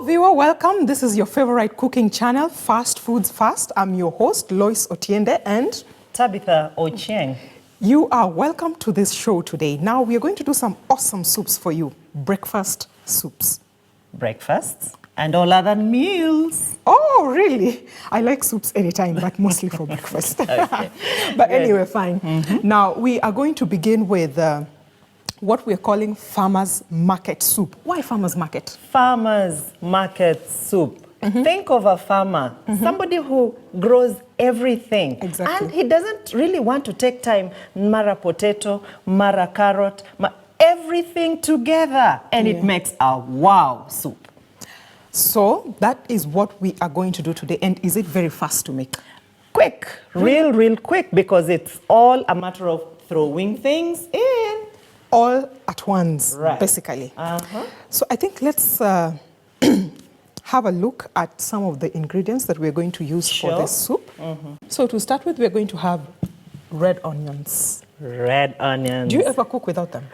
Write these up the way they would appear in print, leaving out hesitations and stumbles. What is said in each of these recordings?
viewer, welcome. This is your favorite cooking channel, Fast Foods Fast. I'm your host, Lois Otiende, and Tabitha Ochieng. You are welcome to this show today. Now, we are going to do some awesome soups for you. Breakfast soups. Breakfasts and all other meals. Oh, really? I like soups anytime, but mostly for breakfast. Okay. But anyway, fine. Now, we are going to begin with what we're calling farmer's market soup. Why farmer's market? Farmer's market soup. Think of a farmer, somebody who grows everything. Exactly. And he doesn't really want to take time, mara potato, mara carrot, everything together. And it makes a wow soup. So that is what we are going to do today. And is it very fast to make? Quick, real quick, because it's all a matter of throwing things in. All at once, Right. basically. So I think let's have a look at some of the ingredients that we're going to use for this soup. So to start with, we're going to have red onions. Red onions. Do you ever cook without them?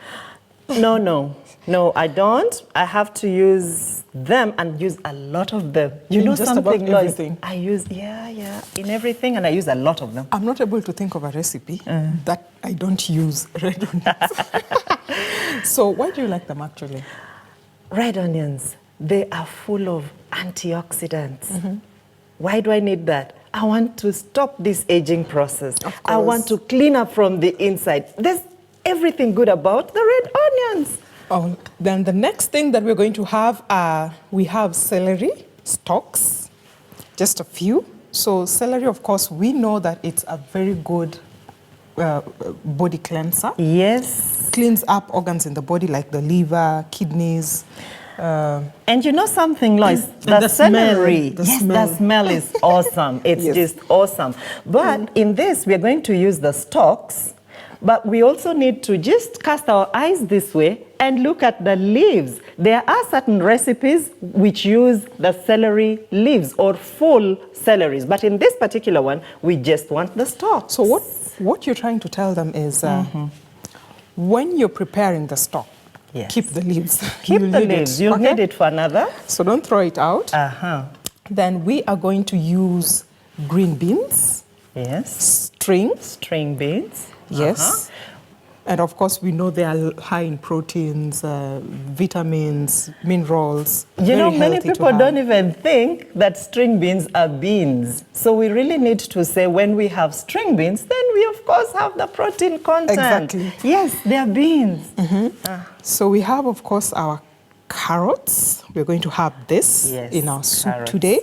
No, I don't. I have to use them and use a lot of them. You In know just something, about Lois? everything. I use, in everything, and I use a lot of them. I'm not able to think of a recipe that I don't use red onions. So why do you like them actually? Red onions, they are full of antioxidants. Why do I need that? I want to stop this aging process. Of I course. want to clean up from the inside. There's everything good about the red onions. Oh, then the next thing that we're going to have, we have celery stalks, just a few. So celery, of course, we know that it's a very good body cleanser. Yes. Cleans up organs in the body like the liver, kidneys. And you know something, Lois? And the smell, celery, the yes, smell. the smell is awesome. It's Yes. just awesome. But in this, we're going to use the stalks, but we also need to just cast our eyes this way and look at the leaves. There are certain recipes which use the celery leaves or full celeries, but in this particular one, we just want the stalks. So what you're trying to tell them is when you're preparing the stock, Yes. keep the leaves. Keep You'll the need leaves. it, You'll okay? need it for another. So don't throw it out. Then we are going to use green beans, Yes. strings. String beans. Yes. And of course, we know they are high in proteins, vitamins, minerals. You know, very many healthy to people have. don't even think that string beans are beans. So we really need to say when we have string beans, then we of course have the protein content. Exactly. Yes, they are beans. So we have, of course, our carrots. We're going to have this Yes, in our soup carrots. today.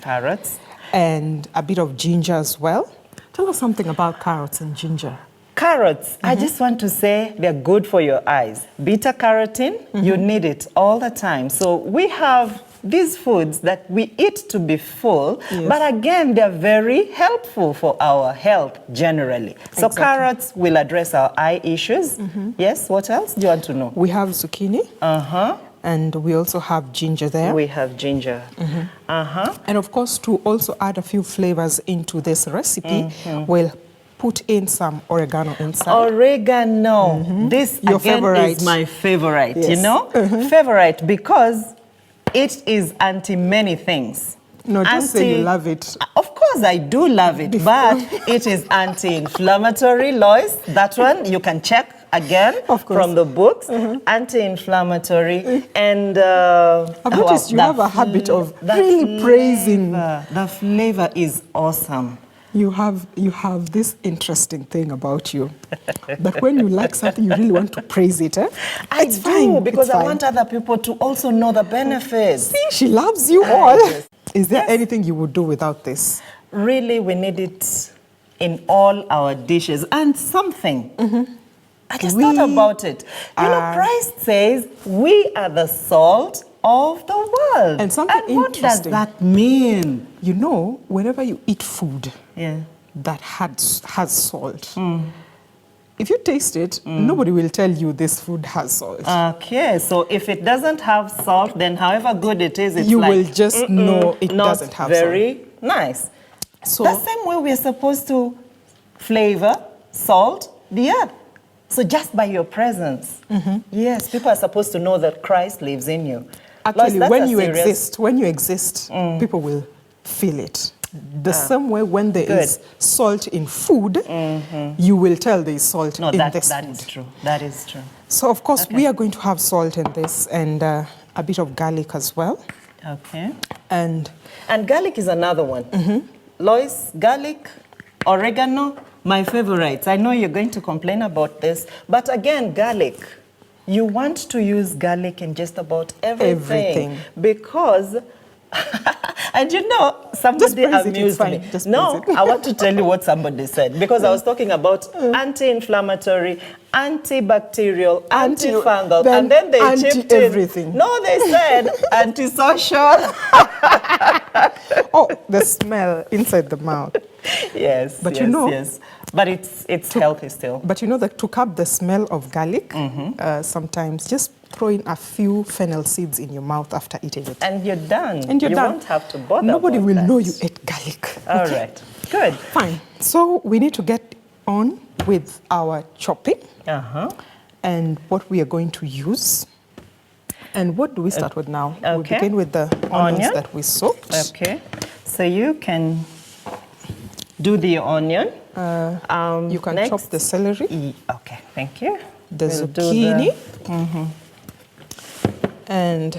Carrots. And a bit of ginger as well. Tell us something about carrots and ginger. Carrots, I just want to say they're good for your eyes. Beta carotene, you need it all the time. So we have these foods that we eat to be full, Yes. but again, they're very helpful for our health generally. So Exactly. carrots will address our eye issues. Yes, what else do you want to know? We have zucchini. And we also have ginger there. We have ginger. And of course, to also add a few flavors into this recipe, we'll put in some oregano inside. Oregano. This Your again favorite. is my favorite, you Yes. know? Favorite because it is anti many things. No, just say you love it. Of course, I do love it, but it is anti-inflammatory, Lois. That one you can check again Of course. from the books. Anti-inflammatory and I've noticed you have a habit of really praising. The flavor is awesome. You have this interesting thing about you that when you like something, you really want to praise it. I It's do fine, because it's I fine. want other people to also know the benefits. See, she loves you all. Yes. Is there anything you would do without this? Really, we need it in all our dishes. And something, I just thought about it. You know, Christ says we are the salt of the world. And something what does interesting. that mean? You know, whenever you eat food Yeah. that has salt, if you taste it, nobody will tell you this food has salt. Okay, so if it doesn't have salt, then however good it is, it's You like, will just know it not doesn't have very nice. So- the same way we're supposed to flavor, salt the earth. So just by your presence, yes, people are supposed to know that Christ lives in you. Actually, that's when a you serious- exist, people will feel it. The same way when there is salt in food, you will tell there is salt No, in that this that food. is true. That is true. So of course Okay. we are going to have salt in this and a bit of garlic as well. Okay. And And garlic is another one. Lois, garlic, oregano, my favorites. I know you're going to complain about this, but again, garlic. You want to use garlic in just about everything. Because, and you know, somebody praise it, it's amused fine. me. Just No, praise it. I want to tell you what somebody said, because I was talking about anti-inflammatory, antibacterial, antifungal, then and then they chipped in. anti-everything. No, they said antisocial. oh, the smell inside the mouth. Yes, But yes, you know- yes. But it's healthy still. But you know that to curb the smell of garlic, sometimes just throw in a few fennel seeds in your mouth after eating it. And you're done. And you're you done. won't have to bother. Nobody about will that. know you ate garlic. All right. Good. Fine. So we need to get on with our chopping and what we are going to use. And what do we start with now? We okay. begin with the onions Onion. that we soaked. Okay. So you can do the onion. You can next. chop the celery, Okay, thank you. the We'll do zucchini, and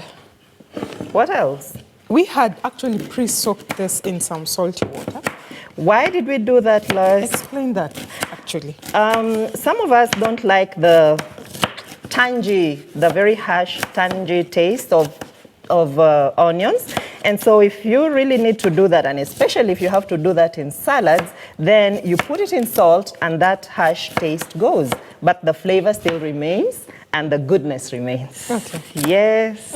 what else? we had actually pre-soaked this in some salty water. Why did we do that, Lois? Explain that, actually. Some of us don't like the tangy, the very harsh tangy taste of onions. And so if you really need to do that, and especially if you have to do that in salads, then you put it in salt and that harsh taste goes. But the flavor still remains and the goodness remains. Okay. Yes.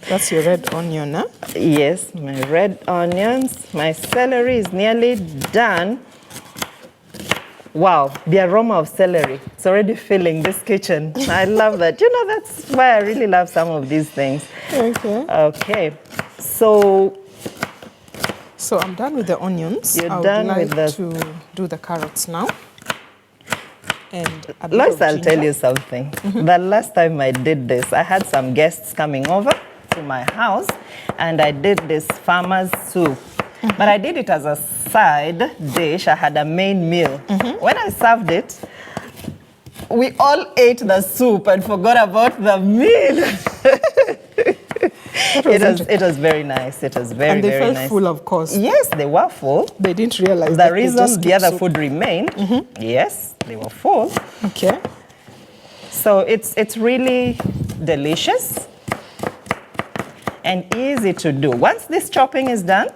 That's your red onion, huh? Yes, my red onions. My celery is nearly done. Wow, the aroma of celery. It's already filling this kitchen. I love that. You know, that's why I really love some of these things. Okay. Okay, so So I'm done with the onions. You're I would done like with the- to do the carrots now. And a bit Lois, of I'll tell ginger. you something. The last time I did this, I had some guests coming over to my house, and I did this farmer's soup. But I did it as a side dish. I had a main meal. When I served it, we all ate the soup and forgot about the meal. It was very nice. It was very, And they very felt nice. full, of course. Yes, they were full. They didn't realize The that they reason just the took other soup. food remained, yes, they were full. Okay. So it's really delicious and easy to do. Once this chopping is done,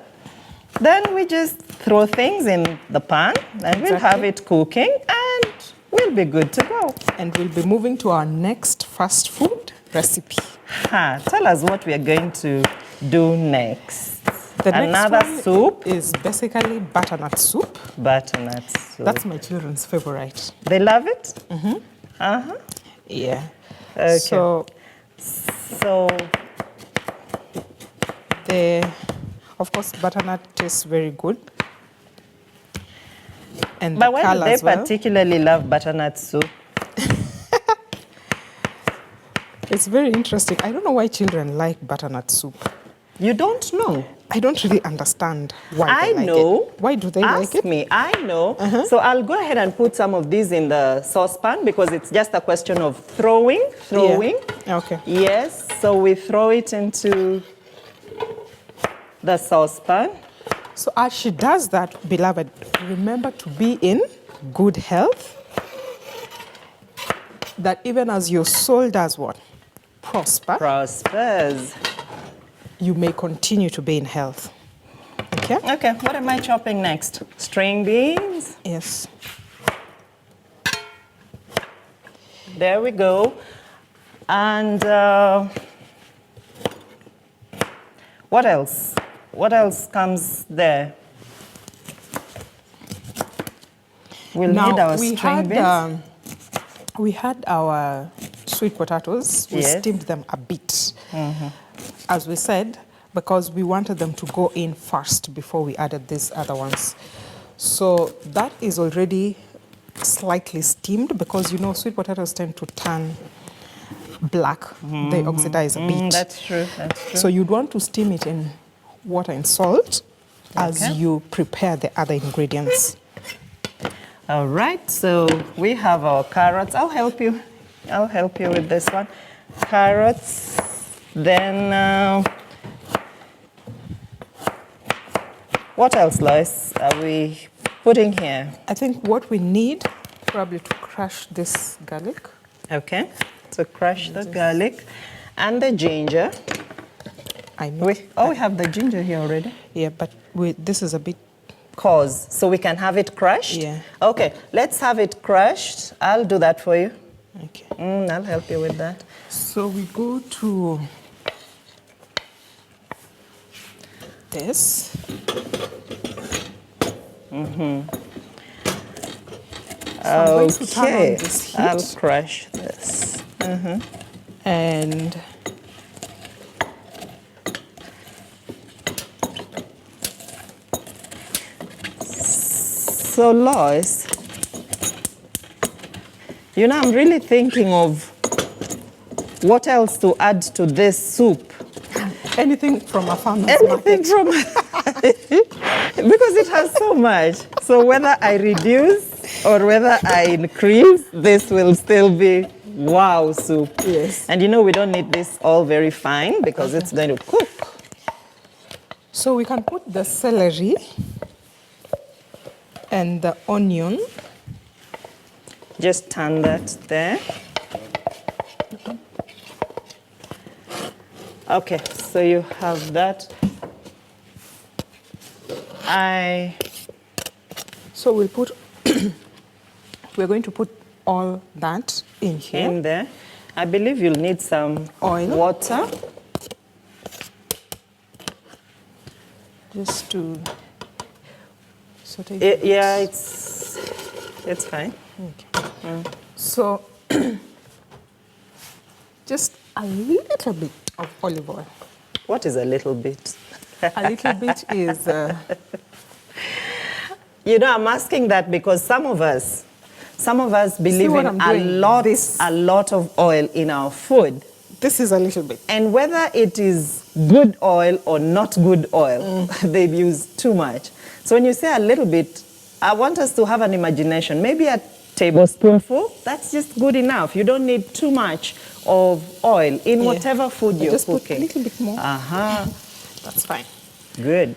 then we just throw things in the pan and we'll have Exactly. it cooking and we'll be good to go. And we'll be moving to our next fast food recipe. Tell us what we are going to do next. The next Another one soup. is basically butternut soup. Butternut soup. That's my children's favorite. They love it? Yeah. Okay. So So of course, butternut tastes very good. And but the why do color they as well. particularly love butternut soup? It's very interesting. I don't know why children like butternut soup. You don't know? I don't really understand why I they like know. it. Why do they Ask like it? me. I know. So I'll go ahead and put some of these in the saucepan because it's just a question of throwing. Yeah. Okay. Yes. So we throw it into the saucepan. So as she does that, beloved, remember to be in good health. That even as your soul does what? Prospers. You may continue to be in health. Okay? Okay, what am I chopping next? String beans. Yes. There we go. And what else? What else comes there? We'll need our string beans. We had our sweet potatoes. We Yes. steamed them a bit, as we said, because we wanted them to go in first before we added these other ones. So that is already slightly steamed because you know sweet potatoes tend to turn black. They oxidize a bit. That's true. That's true. So you'd want to steam it in water and salt as Okay. you prepare the other ingredients. All right, so we have our carrots. I'll help you. I'll help you with this one. Carrots, then what else, Lois, are we putting here? I think what we need probably to crush this garlic. Okay, so crush the garlic and the ginger. I know. We have the ginger here already. Yeah, but this is a bit. Cause, so we can have it crushed? Yeah. Okay, let's have it crushed. I'll do that for you. Okay. I'll help you with that. So we go to this. So I'm going to turn on Okay, this heat I'll crush this. and So, Lois, you know, I'm really thinking of what else to add to this soup. anything from a farmer's Anything market. from because it has so much. So whether I reduce or whether I increase, this will still be wow soup. Yes. And you know we don't need this all very fine because it's going to cook. So we can put the celery and the onion. Just turn that there. Okay, so you have that. So we'll put, we're going to put all that in here. In there. I believe you'll need some Oil. water. Just to saute. Yeah, it's fine. Okay. So just a little bit of olive oil. What is a little bit? A little bit is You know, I'm asking that because some of us believe what in I'm doing? a lot of oil in our food. this is a little bit. And whether it is good oil or not good oil, they use too much. So when you say a little bit, I want us to have an imagination. Maybe a tablespoonful, that's just good enough. You don't need too much of oil in Yeah. whatever food you're Just put a cooking. little bit more. That's fine. Good.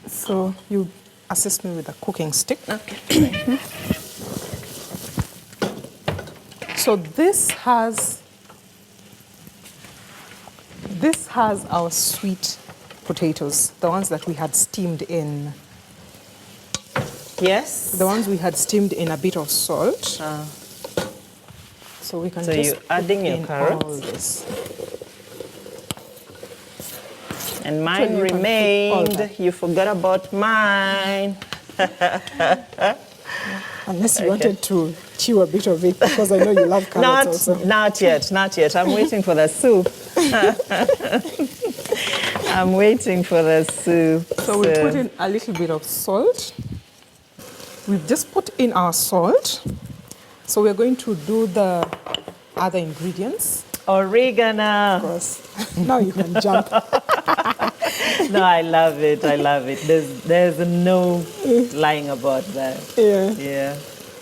So you assist me with a cooking stick. Okay. So this has our sweet potatoes, the ones that we had steamed in. Yes. The ones we had steamed in a bit of salt. So we can So just you're adding put your in carrots? all this. And So mine you can put all remained. that. You forgot about mine. Unless you wanted to chew a bit of it, because I know you love carrots also. Not yet, not yet. I'm waiting for the soup. I'm waiting for the soup. So we put in a little bit of salt. We've just put in our salt. So we're going to do the other ingredients. Oregano. Of course. Now you can jump. No, I love it. I love it. There's no lying about that. Yeah. Yeah.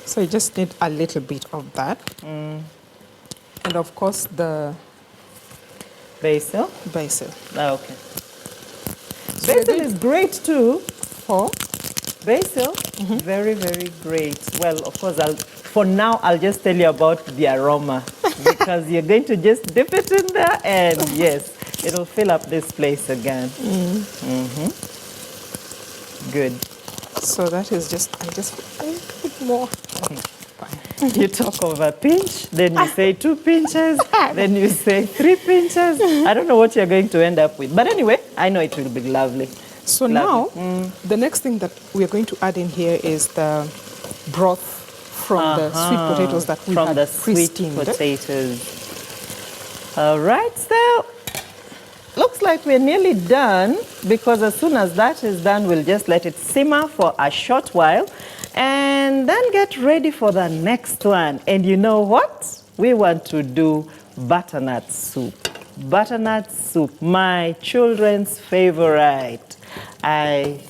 So you just need a little bit of that. And of course the Basil. basil. Oh, okay. So we're Basil going is great too. for Basil, very, very great. Well, of course, for now, I'll just tell you about the aroma because you're going to just dip it in there and yes, it'll fill up this place again. Good. So that is just, I just put a little bit more. Okay, fine. You talk of a pinch, then you say 2 pinches, then you say 3 pinches. I don't know what you're going to end up with. But anyway, I know it will be lovely. So now, the next thing that we are going to add in here is the broth from the sweet potatoes that we From had the sweet pre-steamed. potatoes. All right, so looks like we're nearly done because as soon as that is done, we'll just let it simmer for a short while and then get ready for the next one. And you know what? we want to do butternut soup. Butternut soup, my children's favorite. I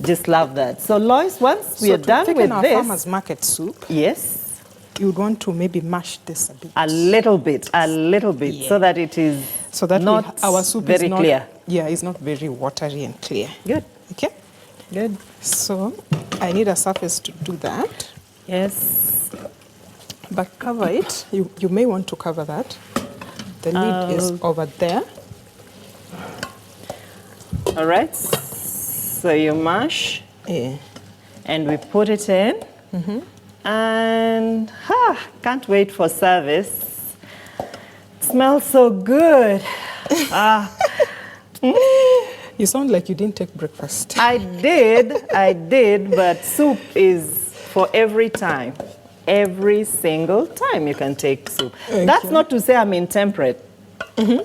just love that. So Lois, once we are done with our this, farmer's market soup, yes, you would want to maybe mash this a bit. a little bit, Yeah. so that it is So that not our soup very is not clear. Yeah, it's not very watery and clear. Good, Okay. good. So I need a surface to do that, Yes. but cover it. You may want to cover that. The lid is over there. All right. So you mash, Yeah. and we put it in. And can't wait for service. It smells so good. You sound like you didn't take breakfast. I did, but soup is for every time. Every single time you can take soup. Okay. That's not to say I'm intemperate.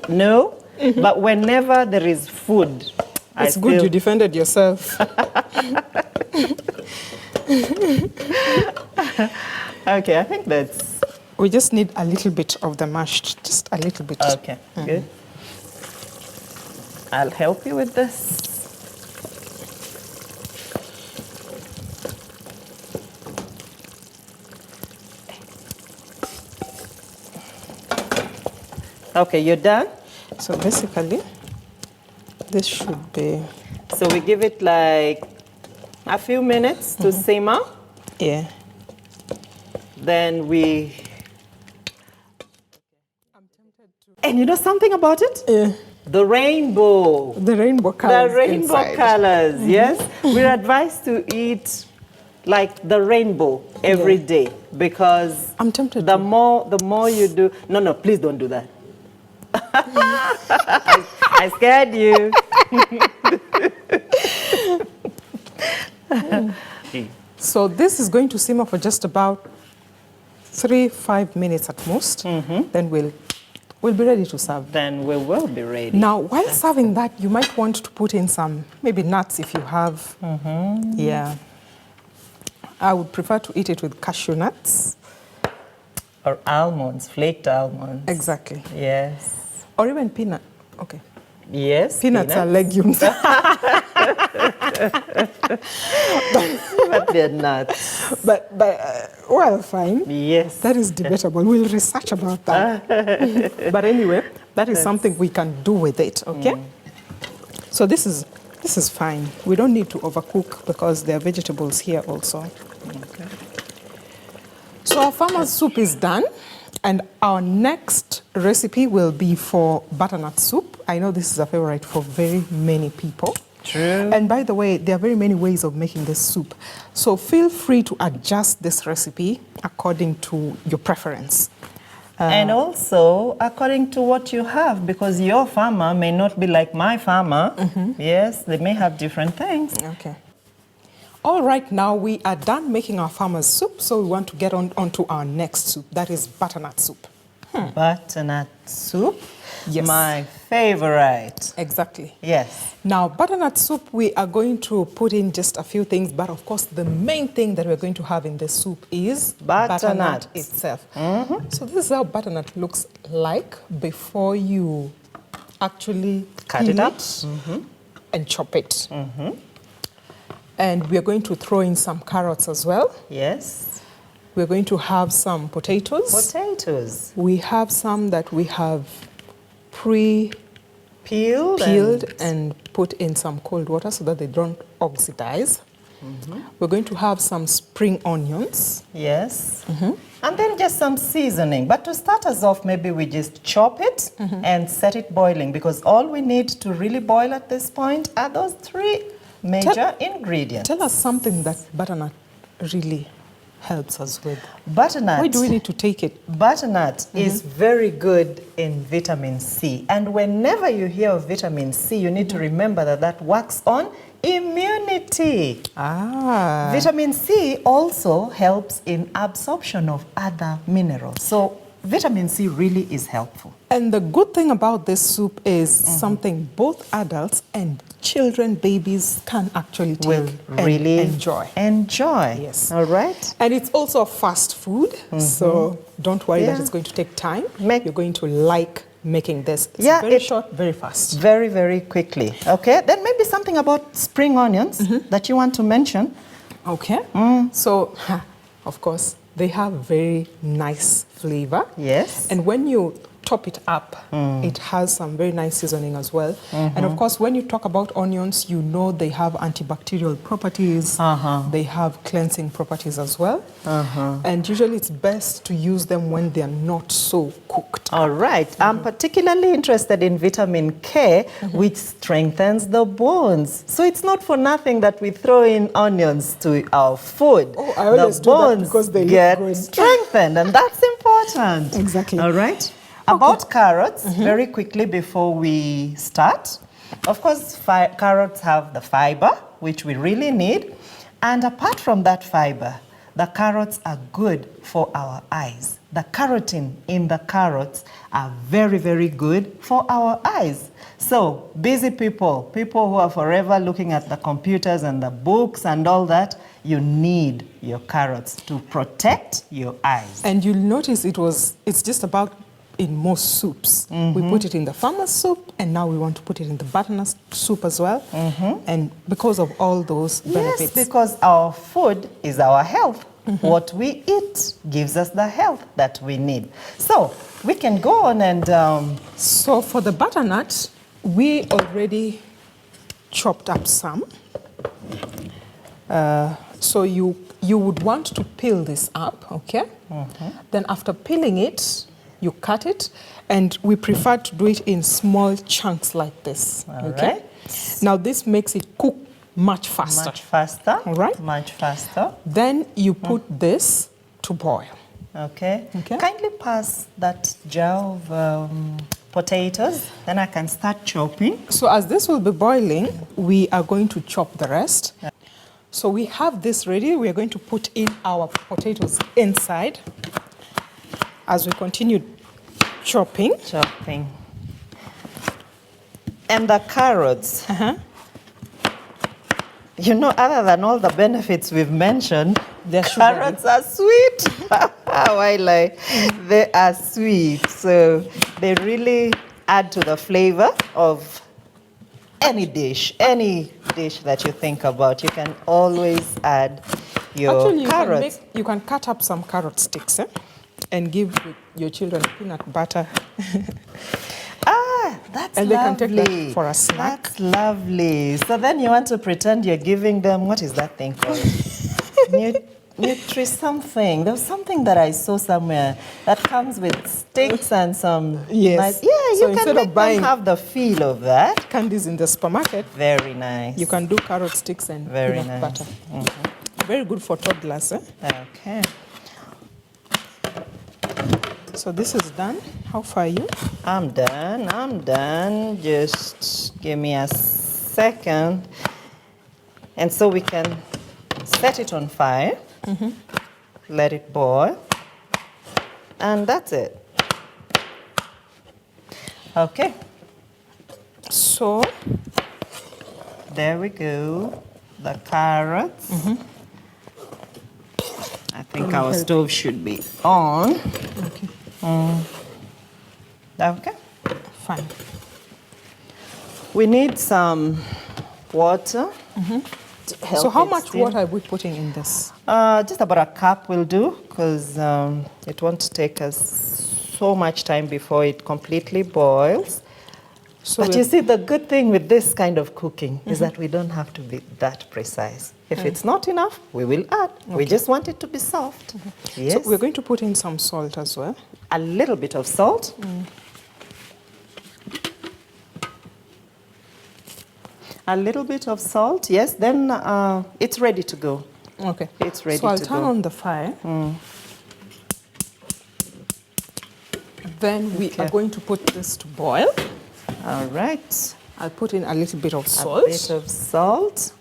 No, but whenever there is food, It's good you defended yourself. Okay, I think that's We just need a little bit of the mashed, just a little bit. okay. Good. I'll help you with this. Okay, you're done? So basically, this should be, So we give it like a few minutes to simmer. yeah. Then we... And you know something about it? Yeah. The rainbow. The rainbow colors. The rainbow inside. colors, yes. We're advised to eat like the rainbow every day because I'm tempted the to. more you do. No, please don't do that. I scared you. So this is going to simmer for just about 3-5 minutes at most. Then we'll be ready to serve. Then we will be ready. Now, while serving that, you might want to put in some, maybe nuts if you have. Yeah. I would prefer to eat it with cashew nuts. Or almonds, flaked almonds. Exactly. Yes. Or even peanut. Okay. Yes. Peanuts are legumes. But they're nuts. but well, fine. Yes. That is debatable. We'll research about that. But anyway, that is something we can do with it, okay? So this is fine. We don't need to overcook because there are vegetables here also. Okay. So our farmer's soup is done, and our next recipe will be for butternut soup. I know this is a favorite for very many people. True. And by the way, there are very many ways of making this soup. So feel free to adjust this recipe according to your preference. And also according to what you have, because your farmer may not be like my farmer. Yes, they may have different things. Okay. All right, now we are done making our farmer's soup, so we want to get onto our next soup. That is butternut soup. Butternut soup. Yes. My favorite. Exactly. Yes. Now, butternut soup, we are going to put in just a few things, but of course, the main thing that we're going to have in this soup is butternut itself. So this is how butternut looks like before you actually Cut it up. and chop it. And we're going to throw in some carrots as well. Yes. We're going to have some potatoes. Potatoes. We have some that we have pre-peeled Peeled. and put in some cold water so that they don't oxidize. We're going to have some spring onions. Yes. And then just some seasoning. But to start us off, maybe we just chop it and set it boiling, because all we need to really boil at this point are those three major ingredients. Tell us something that butternut really helps us with. Butternut. Why do we need to take it? Butternut is very good in vitamin C. And whenever you hear of vitamin C, you need to remember that that works on immunity. Vitamin C also helps in absorption of other minerals. So vitamin C really is helpful. And the good thing about this soup is something both adults and children, babies can actually take Will and really enjoy. Enjoy. Yes. All right. And it's also a fast food, so don't worry that Yeah. it's going to take time. Make- You're going to like making this. It's Yeah, very it- short, very fast. Very, very quickly. Okay. Then maybe something about spring onions that you want to mention. Okay. So, of course, they have very nice flavor. Yes. And when you top it up, it has some very nice seasoning as well. And of course, when you talk about onions, you know they have antibacterial properties. They have cleansing properties as well. And usually it's best to use them when they are not so cooked. All right. I'm particularly interested in vitamin K, which strengthens the bones. So it's not for nothing that we throw in onions to our food. Oh, I always the do that bones because they look get good. strengthened, and that's important. Exactly. All right. About carrots, very quickly before we start. Of course, carrots have the fiber, which we really need. And apart from that fiber, the carrots are good for our eyes. The carotene in the carrots are very, very good for our eyes. So, busy people who are forever looking at the computers and the books and all that, you need your carrots to protect your eyes. And you'll notice it's just about in most soups. We put it in the farmer's soup, and now we want to put it in the butternut soup as well. And because of all those benefits. Yes, because our food is our health. What we eat gives us the health that we need. So we can go on and... So for the butternut, we already chopped up some. So you would want to peel this up, okay? Then after peeling it, you cut it, and we prefer to do it in small chunks like this, okay? right. Now this makes it cook much faster. Much faster. All right. Much faster. Then you put this to boil. Okay. Okay. Kindly pass that jar of potatoes, then I can start chopping. So as this will be boiling, we are going to chop the rest. So we have this ready. We are going to put in our potatoes inside as we continue chopping. Chopping. And the carrots. You know, other than all the benefits we've mentioned, They're sugary. carrots are sweet. Why lie? They are sweet. So they really add to the flavor of any dish that you think about. You can always add your Actually, carrots. you can cut up some carrot sticks and give your children peanut butter. That's And they can lovely. take that for a snack. That's lovely. So then you want to pretend you're giving them, what is that thing called? Nutri something. There was something that I saw somewhere that comes with sticks and some Yes. nice. Yeah, So you can instead make of buying- them have the feel of that. Candies in the supermarket, Very nice. you can do carrot sticks and Very peanut nice. butter. Very good for toddlers. Okay. So this is done. How far are you? I'm done. Just give me a second. And so we can set it on fire. Let it boil. And that's it. Okay. So There we go. The carrots. I think our stove should be on. okay, Okay. fine. We need some water. To help So how it much steam. water are we putting in this? Just about a cup will do, because it won't take us so much time before it completely boils. So But you see, the good thing with this kind of cooking is that we don't have to be that precise. If it's not enough, we will add. We just want it to be soft. Yes. So we're going to put in some salt as well. A little bit of salt. A little bit of salt, yes. Then it's ready to go. Okay. It's ready so I'll to turn go. on the fire. Then we are going to put this to boil. All right. I'll put in a little bit of A salt. bit of salt.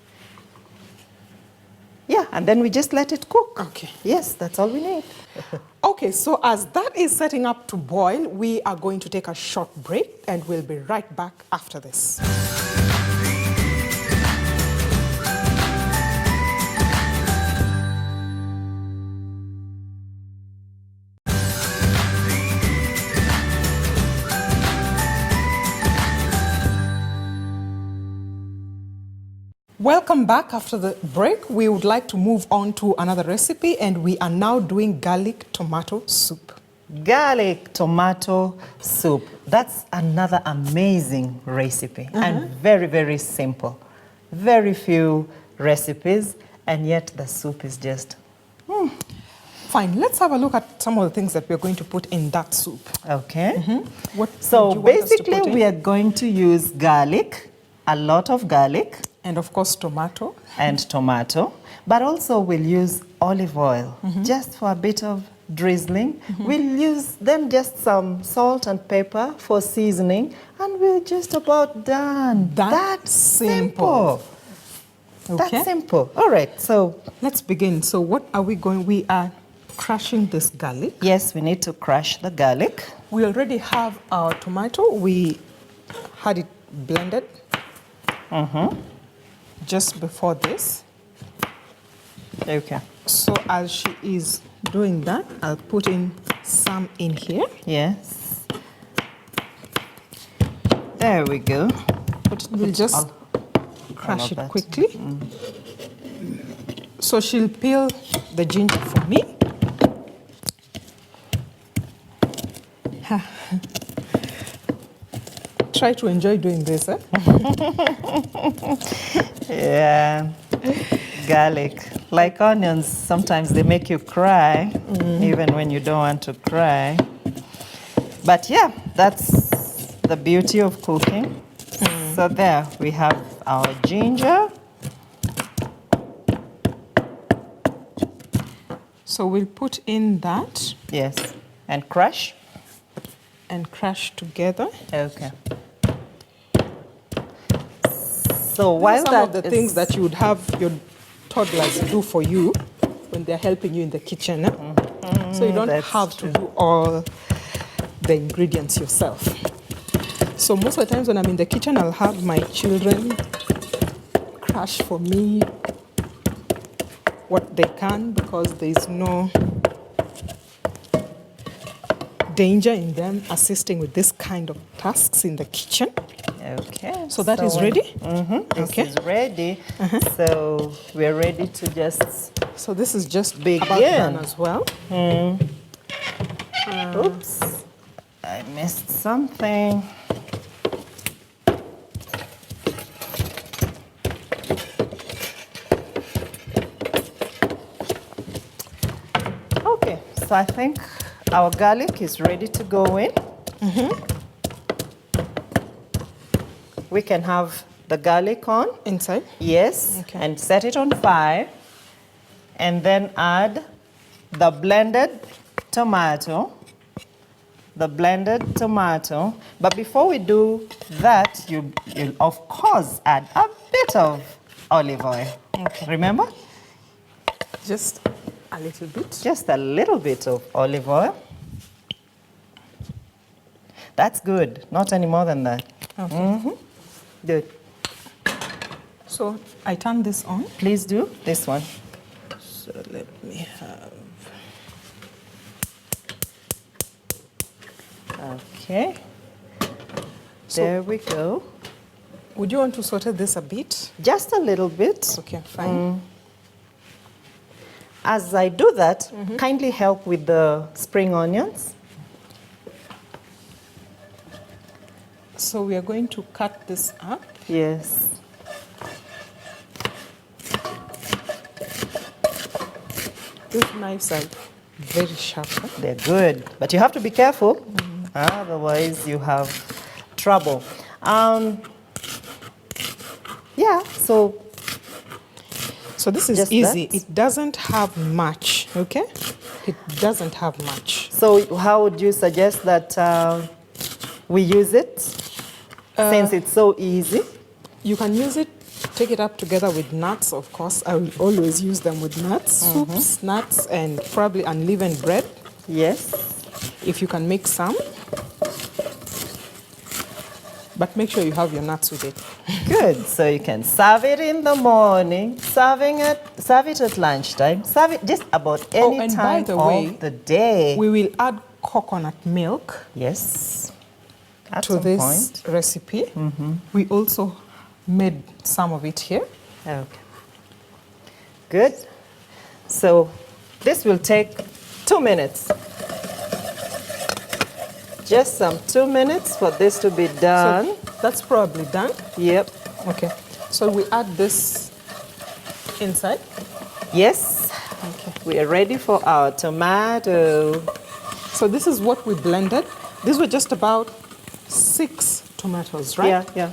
Yeah, and then we just let it cook. Okay. Yes, that's all we need. Okay, so as that is setting up to boil, we are going to take a short break and we'll be right back after this. Welcome back after the break. We would like to move on to another recipe, and we are now doing garlic tomato soup. Garlic tomato soup. That's another amazing recipe and very, very simple. Very few recipes, and yet the soup is just... Fine, let's have a look at some of the things that we're going to put in that soup. Okay. What So would you want us to basically put in? we are going to use garlic, a lot of garlic, And of course, tomato. and tomato, but also we'll use olive oil just for a bit of drizzling. We'll use then just some salt and pepper for seasoning, and we're just about done. That's simple. Okay. That's simple. All right, so Let's begin. So what are we going? We are crushing this garlic. yes, we need to crush the garlic. We already have our tomato. We had it blended just before this. Okay. So as she is doing that, I'll put in some in here. Yes. There we go. We'll just all crush of it that. quickly. So she'll peel the ginger for me. Try to enjoy doing this, eh? Yeah. Garlic. Like onions, sometimes they make you cry, even when you don't want to cry. But yeah, that's the beauty of cooking. So there we have our ginger. So we'll put in that Yes. And crush. and crush together. Okay. So These while are some that of the is- things that you would have your toddlers do for you when they're helping you in the kitchen. Eh? So you don't that's have to do all the ingredients yourself. So most of the times when I'm in the kitchen, I'll have my children crush for me what they can, because there's no danger in them assisting with this kind of tasks in the kitchen. Okay. So that is ready? This Okay. is ready. So we're ready to just So this is just Begin. about done as well. oops. I missed something. Okay, so I think our garlic is ready to go in. We can have the garlic on. Inside. Yes, Okay. and set it on fire, and then add the blended tomato. But before we do that, you'll of course add a bit of olive oil. Okay. Remember? Just a little bit. Just a little bit of olive oil. That's good, not any more than that. Okay. Good. So I turn this on. Please do this one. So let me have. Okay. So- There we go. Would you want to saute this a bit? Just a little bit. Okay, fine. As I do that, kindly help with the spring onions. So we are going to cut this up. Yes. These knives are very sharp. Huh? They're good, but you have to be careful, otherwise you have trouble. Yeah, so So this is Just easy. that? It doesn't have much, okay? It doesn't have much. how would you suggest that we use it, since it's so easy? You can use it, take it up together with nuts, of course. I will always use them with nuts, soups, nuts, and probably unleavened bread. Yes. if you can make some. But make sure you have your nuts with it. Good. So you can serve it in the morning, serve it at lunchtime, serve it just about any and by time the of way, the day. We will add coconut milk Yes. At to some this point. recipe. We also made some of it here. Okay. Good. So this will take 2 minutes. Just some 2 minutes for this to be done. So that's probably done. Yep. Okay. So we add this inside. Yes. Okay. We are ready for our tomato. So this is what we blended. These were just about 6 tomatoes, right? Yeah, yeah.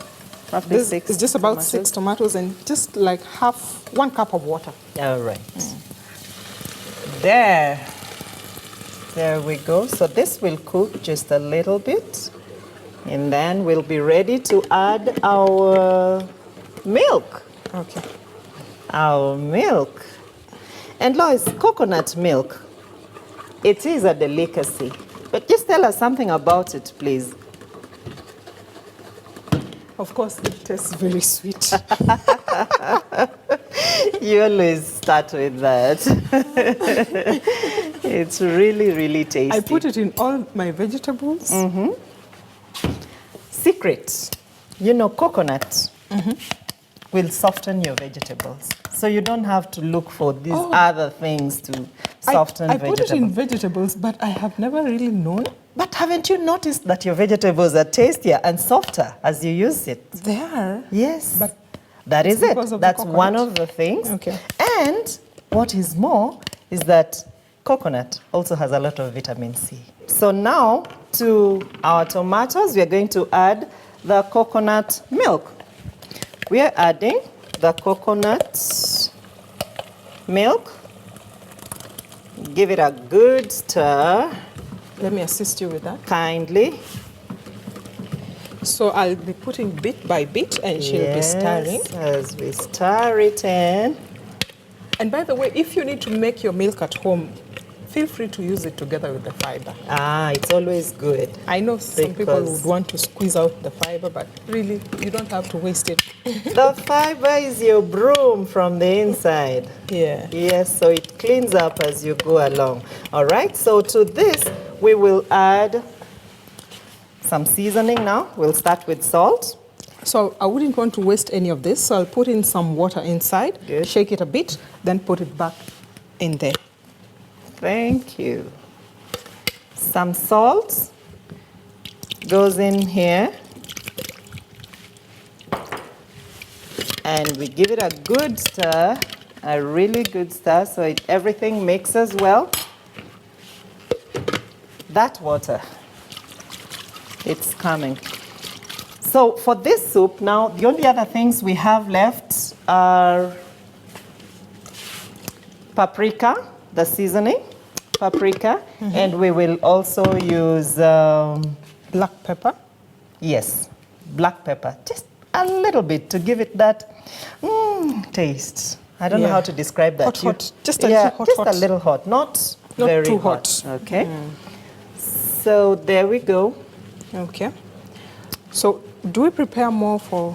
Roughly This 6. is just about tomatoes. 6 tomatoes and just like 1 cup of water. All right. There. There we go. So this will cook just a little bit. And then we'll be ready to add our milk. Okay. Our milk. And Lois, coconut milk, it is a delicacy. But just tell us something about it, please. Of course, it tastes very sweet. You always start with that. It's really, really tasty. I put it in all my vegetables. Secret, you know, coconut will soften your vegetables. So you don't have to look for these other things to soften I put it in vegetables. vegetables, but I have never really known. But haven't you noticed that your vegetables are tastier and softer as you use it? They are. Yes. But that is it. because of the That's one coconut. of the things. Okay. And what is more is that coconut also has a lot of vitamin C. So now to our tomatoes, we are going to add the coconut milk. We are adding the coconut milk. Give it a good stir, Let me assist you with that. kindly. So I'll be putting bit by bit and she'll be stirring. As we stir it in. And by the way, if you need to make your milk at home, feel free to use it together with the fiber. Ah, it's always good. I know some people Because- would want to squeeze out the fiber, but really, you don't have to waste it. The fiber is your broom from the inside. Yeah. Yes, so it cleans up as you go along. All right, so to this, we will add some seasoning now. We'll start with salt. So I wouldn't want to waste any of this, so I'll put in some water inside, Good. shake it a bit, then put it back in there. Thank you. Some salt goes in here. And we give it a good stir, a really good stir, so everything mixes well. That water, it's coming. So for this soup, now the only other things we have left are paprika, the seasoning, paprika, and we will also use, Black pepper. yes, black pepper, just a little bit to give it that taste. I don't know Yeah. how to describe that. Hot, You- hot. Just a little hot, just hot. a little hot, not Not very too hot. hot. Okay. So there we go. Okay. So do we prepare more for,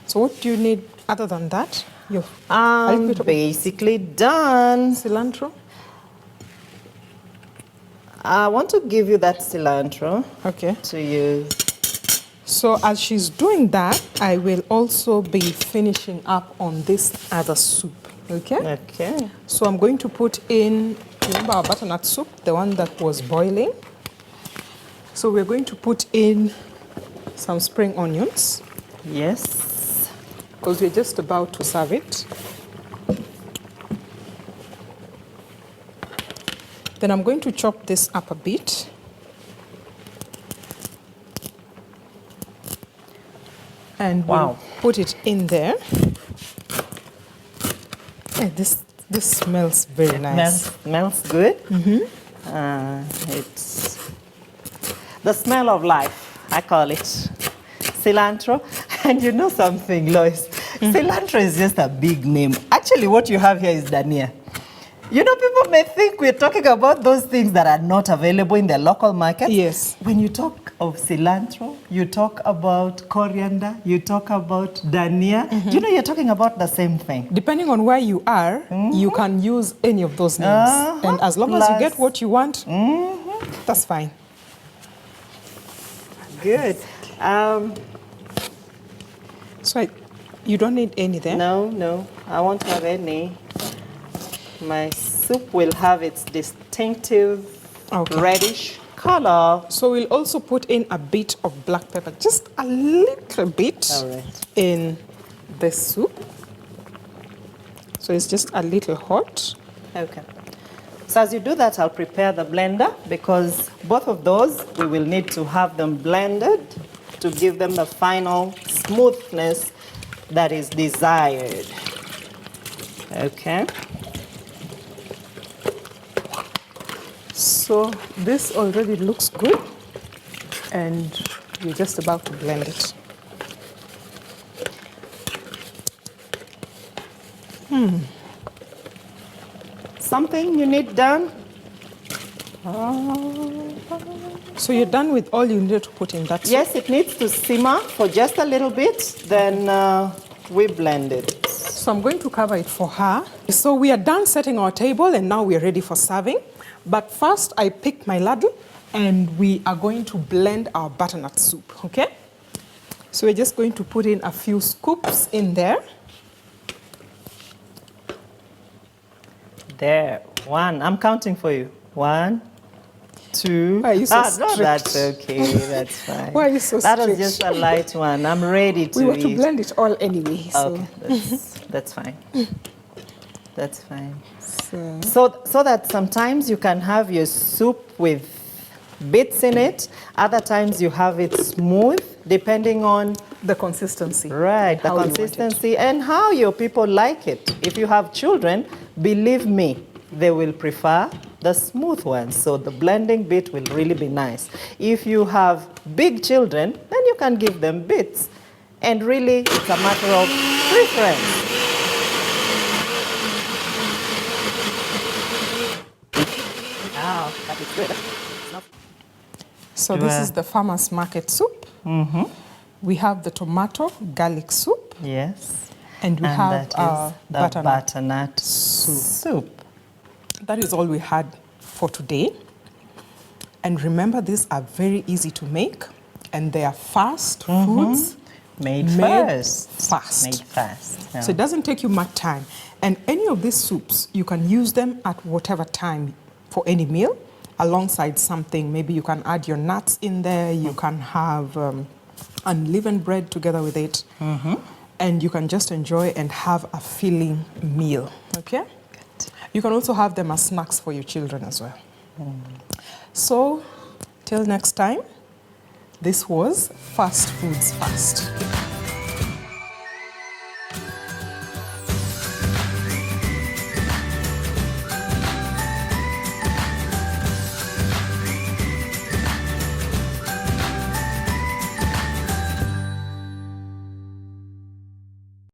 so what do you need other than that? Your I'm bit of basically done. cilantro? I want to give you that cilantro Okay. to use. So as she's doing that, I will also be finishing up on this other soup. Okay? Okay. So I'm going to put in, remember our butternut soup, the one that was boiling? So we're going to put in some spring onions Yes. because we're just about to serve it. Then I'm going to chop this up a bit. And Wow. we'll put it in there. Yeah, this smells very nice. Smells good. It's the smell of life, I call it. Cilantro. And you know something, Lois? Cilantro is just a big name. Actually, what you have here is dania. You know, people may think we're talking about those things that are not available in the local market. Yes. When you talk of cilantro, you talk about coriander, you talk about dania, you know, you're talking about the same thing. Depending on where you are, you can use any of those names. And as long as you get what you want, that's fine. Good. So you don't need any there? No, I won't have any. My soup will have its distinctive reddish color. So we'll also put in a bit of black pepper, just a little bit in the soup. So it's just a little hot. Okay. So as you do that, I'll prepare the blender because both of those, we will need to have them blended to give them the final smoothness that is desired. Okay. So this already looks good, and we're just about to blend it. Something you need done? So you're done with all you need to put in that soup? Yes, it needs to simmer for just a little bit, then we blend it. So I'm going to cover it for her. So we are done setting our table, and now we're ready for serving. But first, I picked my ladle, and we are going to blend our butternut soup, okay? So we're just going to put in a few scoops in there. There, one. I'm counting for you. 1, 2. Why are you so No, strict? that's okay. That's fine. Why are you so That was strict? just a light one. I'm ready to We were eat. to blend it all anyway. So. Okay, that's fine. That's fine. So that sometimes you can have your soup with bits in it. Other times you have it smooth, depending on The consistency. right the How you want it. consistency and how your people like it. If you have children, believe me, they will prefer the smooth ones. So the blending bit will really be nice. If you have big children, then you can give them bits. And really, it's a matter of preference. Wow, that is good. So this is the farmer's market soup. We have the tomato garlic soup. Yes. And we have that our is the butternut soup. soup. That is all we had for today. And remember, these are very easy to make, and they are fast foods. Made fast. Yeah. So it doesn't take you much time. And any of these soups, you can use them at whatever time for any meal, alongside something. Maybe you can add your nuts in there. You can have unleavened bread together with it. And you can just enjoy and have a filling meal, okay? Good. You can also have them as snacks for your children as well. So, till next time, this was Fast Foods Fast.